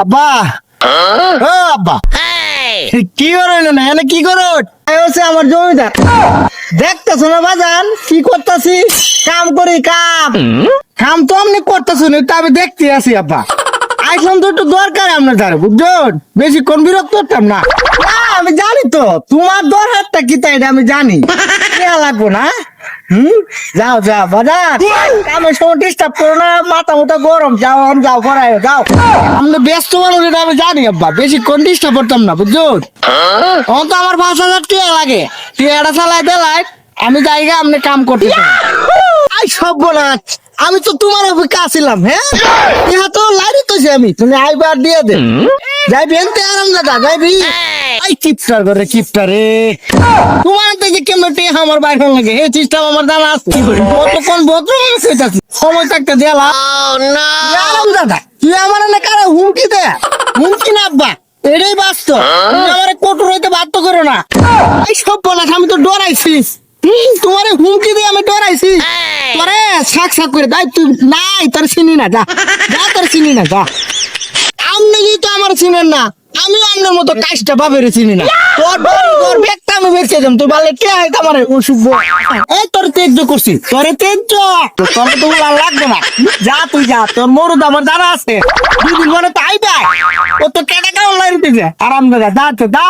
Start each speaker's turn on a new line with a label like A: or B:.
A: আব্বা ও আব্বা কি করো না এনে কি করো হচ্ছে আমার জমিদার দেখতেছো না বাজান কি করতেছি কাম করি কাম তো আপনি করতেছো না তা আমি দেখতে আছি আব্বা আইসলাম তো একটু দরকার আপনার দ্বারা বুঝছো বেশিক্ষণ বিরক্ত করতাম না আমি জানি তো তোমার দরকারটা কি তাই আমি জানি লাগবো না যাও যাও বাজার কামের সময় ডিস্টার্ব করো না মাথা মুথা গরম যাও যাও করাই যাও আমরা ব্যস্ত মানুষ এটা আমি জানি আব্বা বেশিক্ষণ ডিস্টার্ব করতাম না বুঝছো তখন তো আমার 5,000 টাকা লাগে টিয়াটা চালাই দেলাই আমি জায়গা আপনি কাম করতে আই সব বলা আমি তো তোমার অপেক্ষা আছিলাম হ্যাঁ ইহা তো লাইরি তো আমি তুমি আইবার দিয়ে দে যাইবি এনতে আরাম দাদা যাইবি আই কিপটার করে কিপটারে তোমার থেকে কেমন টেহা আমার বাইরে লাগে হে সিস্টেম আমার জানা আছে কতক্ষণ ভদ্র সেটাছি সময় থাকতে দেলা আরাম দাদা তুই আমার না কারা হুমকি দে হুমকি না আব্বা এটাই বাস্তব তুমি আমার কঠোর হইতে বাধ্য করো না এই সব বলা আমি তো ডরাইছি তোমার হুমকি দিয়ে আমি ডরাইছি তোরে শাক শাক করে তাই তুই নাই তোর চিনি না যা যা তোর চিনি না যা আপনি তো আমার চিনেন না আমি আপনার মতো কাজটা ভাবে চিনি না তোর ব্যাগটা আমি বেঁচে যাম তুই বলে কে হয় আমার অসুখ এই তোর তেজ্য করছি তোরে তেজ্য তোর তো লাগবে না যা তুই যা তোর মরুদ আমার জানা আছে 2 দিন পরে তো আইবা ও তো কেটে কেমন লাগতেছে আরাম যা যা